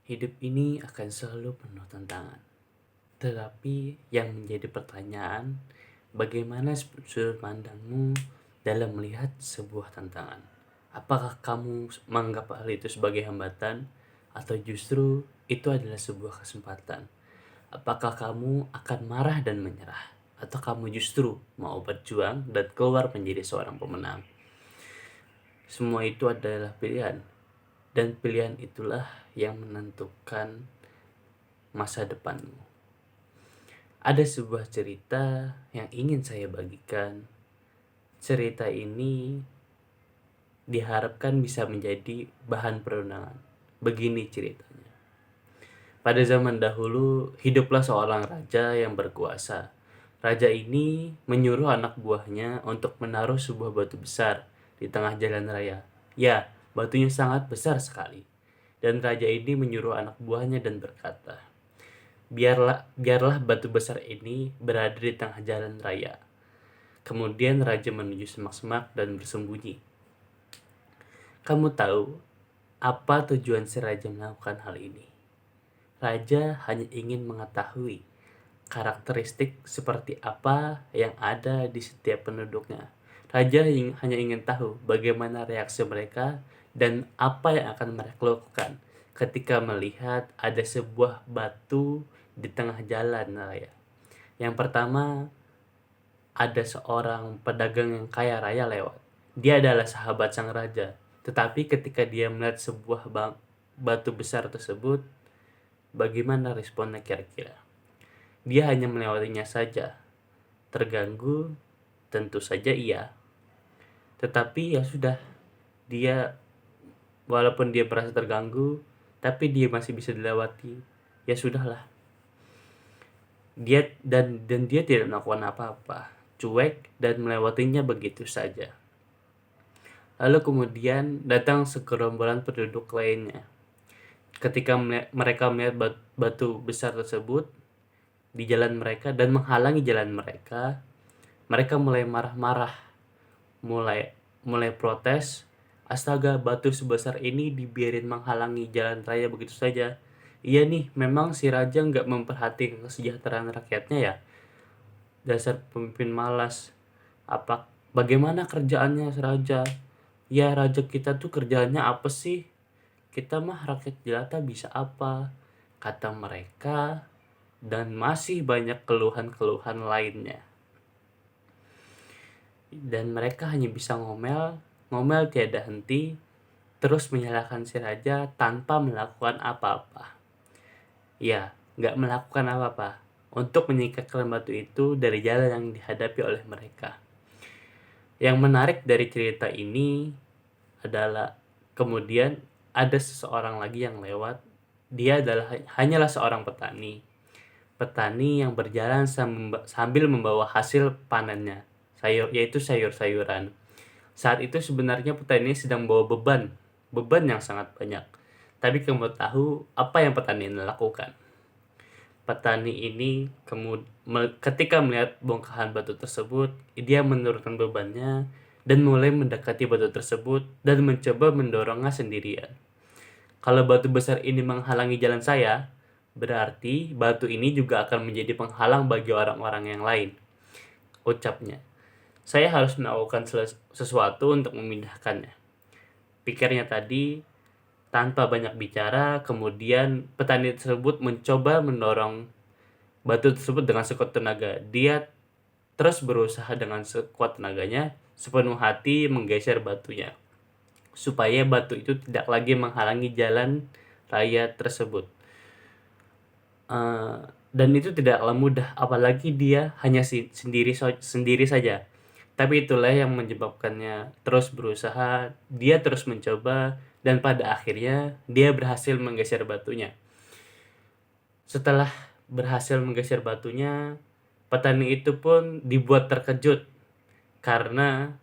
Hidup ini akan selalu penuh tantangan. Tetapi yang menjadi pertanyaan, bagaimana sudut pandangmu dalam melihat sebuah tantangan? Apakah kamu menganggap hal itu sebagai hambatan atau justru itu adalah sebuah kesempatan? Apakah kamu akan marah dan menyerah atau kamu justru mau berjuang dan keluar menjadi seorang pemenang? Semua itu adalah pilihan dan pilihan itulah yang menentukan masa depanmu. Ada sebuah cerita yang ingin saya bagikan. Cerita ini diharapkan bisa menjadi bahan perenungan. Begini ceritanya. Pada zaman dahulu, hiduplah seorang raja yang berkuasa. Raja ini menyuruh anak buahnya untuk menaruh sebuah batu besar di tengah jalan raya. Ya, batunya sangat besar sekali. Dan raja ini menyuruh anak buahnya dan berkata, biarlah batu besar ini berada di tengah jalan raya. Kemudian raja menuju semak-semak dan bersembunyi. Kamu tahu apa tujuan si raja melakukan hal ini? Raja hanya ingin mengetahui karakteristik seperti apa yang ada di setiap penduduknya. Raja hanya ingin tahu bagaimana reaksi mereka dan apa yang akan mereka lakukan ketika melihat ada sebuah batu di tengah jalan raya. Yang pertama, ada seorang pedagang yang kaya raya lewat. Dia adalah sahabat sang raja. Tetapi ketika dia melihat sebuah batu besar tersebut, bagaimana responnya kira-kira? Dia hanya melewatinya saja. Terganggu? Tentu saja iya. Tetapi ya sudah, dia walaupun dia merasa terganggu, tapi dia masih bisa dilewati. Ya sudahlah. Dia tidak melakukan apa-apa, cuek dan melewatinya begitu saja. Lalu kemudian datang segerombolan penduduk lainnya. Ketika mereka melihat batu besar tersebut di jalan mereka dan menghalangi jalan mereka, mereka mulai marah-marah, mulai mulai protes. Astaga, batu sebesar ini dibiarin menghalangi jalan raya begitu saja. Iya nih, memang si raja nggak memperhatikan kesejahteraan rakyatnya ya. Dasar pemimpin malas. Bagaimana kerjaannya si raja? Ya, raja kita tuh kerjaannya apa sih? Kita mah rakyat jelata bisa apa? Kata mereka, dan masih banyak keluhan-keluhan lainnya. Dan mereka hanya bisa ngomel tiada henti, terus menyalahkan si raja tanpa melakukan apa-apa. Ya, nggak melakukan apa-apa untuk menyingkirkan batu itu dari jalan yang dihadapi oleh mereka. Yang menarik dari cerita ini adalah kemudian ada seseorang lagi yang lewat. Dia hanyalah seorang petani. Petani yang berjalan sambil membawa hasil panennya, yaitu sayur-sayuran. Saat itu sebenarnya petani sedang membawa beban yang sangat banyak. Tapi kamu tahu apa yang petani ini lakukan? Petani ini ketika melihat bongkahan batu tersebut, dia menurunkan bebannya dan mulai mendekati batu tersebut dan mencoba mendorongnya sendirian. Kalau batu besar ini menghalangi jalan saya, berarti batu ini juga akan menjadi penghalang bagi orang-orang yang lain, ucapnya. Saya harus melakukan sesuatu untuk memindahkannya. Pikirnya tadi. Tanpa banyak bicara, kemudian petani tersebut mencoba mendorong batu tersebut dengan sekuat tenaga. Dia terus berusaha dengan sekuat tenaganya, sepenuh hati menggeser batunya, supaya batu itu tidak lagi menghalangi jalan raya tersebut. Dan itu tidaklah mudah, apalagi dia hanya sendiri saja. Tapi itulah yang menyebabkannya terus berusaha, dia terus mencoba, dan pada akhirnya dia berhasil menggeser batunya. Setelah berhasil menggeser batunya, petani itu pun dibuat terkejut karena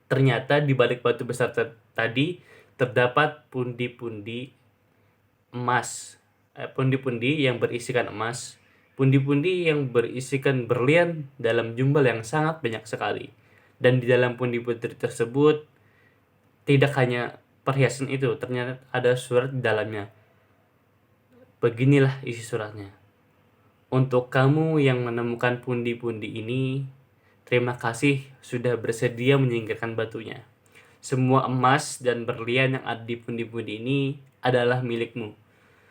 ternyata di balik batu besar tadi terdapat pundi-pundi emas, pundi-pundi yang berisikan emas, pundi-pundi yang berisikan berlian dalam jumlah yang sangat banyak sekali. Dan di dalam pundi-pundi tersebut tidak hanya perhiasan itu, ternyata ada surat di dalamnya. Beginilah isi suratnya. Untuk kamu yang menemukan pundi-pundi ini, terima kasih sudah bersedia menyingkirkan batunya. Semua emas dan berlian yang ada di pundi-pundi ini adalah milikmu,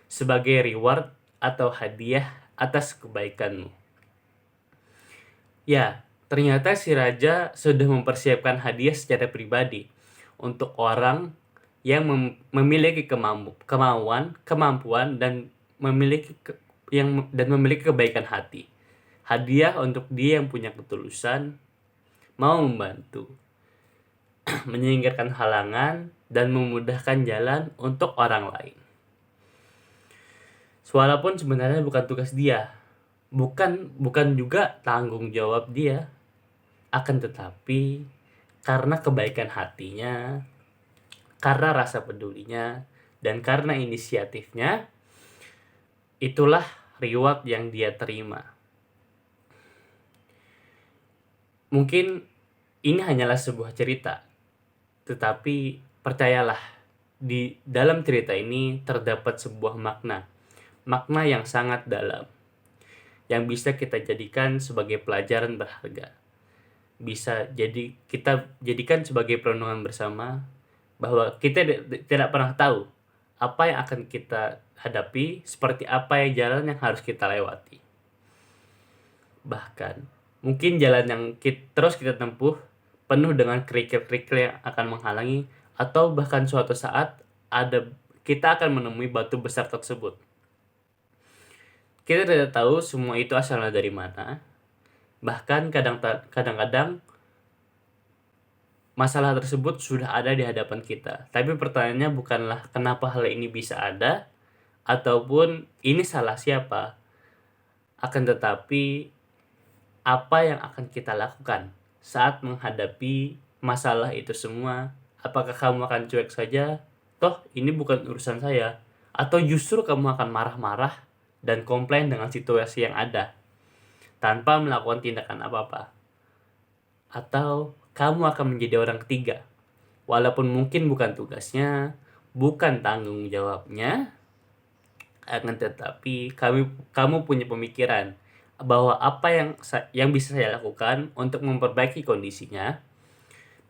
sebagai reward atau hadiah atas kebaikanmu. Ya, ternyata si raja sudah mempersiapkan hadiah secara pribadi untuk orang yang memiliki kemampuan dan memiliki kebaikan hati. Hadiah untuk dia yang punya ketulusan, mau membantu, menyingkirkan halangan dan memudahkan jalan untuk orang lain. Walaupun sebenarnya bukan tugas dia, bukan juga tanggung jawab dia, akan tetapi karena kebaikan hatinya, karena rasa pedulinya, dan karena inisiatifnya, itulah reward yang dia terima. Mungkin ini hanyalah sebuah cerita, tetapi percayalah, di dalam cerita ini terdapat sebuah makna yang sangat dalam, yang bisa kita jadikan sebagai pelajaran berharga. Kita jadikan sebagai perenungan bersama, bahwa kita tidak pernah tahu apa yang akan kita hadapi, seperti apa yang jalan yang harus kita lewati. Bahkan mungkin jalan yang terus kita tempuh penuh dengan kerikil-kerikil yang akan menghalangi, atau bahkan suatu saat kita akan menemui batu besar tersebut. Kita tidak tahu semua itu asalnya dari mana. Bahkan kadang-kadang masalah tersebut sudah ada di hadapan kita. Tapi pertanyaannya bukanlah kenapa hal ini bisa ada, ataupun ini salah siapa. Akan tetapi, apa yang akan kita lakukan saat menghadapi masalah itu semua? Apakah kamu akan cuek saja? Toh ini bukan urusan saya. Atau justru kamu akan marah-marah dan komplain dengan situasi yang ada, tanpa melakukan tindakan apa-apa? Atau kamu akan menjadi orang ketiga, walaupun mungkin bukan tugasnya, bukan tanggung jawabnya, akan tetapi kamu punya pemikiran bahwa apa yang bisa saya lakukan untuk memperbaiki kondisinya.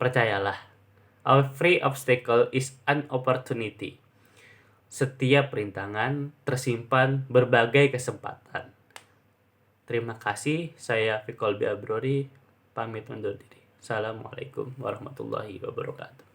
Percayalah, every obstacle is an opportunity. Setiap rintangan tersimpan berbagai kesempatan. Terima kasih, saya Fikol Biabrori, pamit undur diri. Assalamualaikum warahmatullahi wabarakatuh.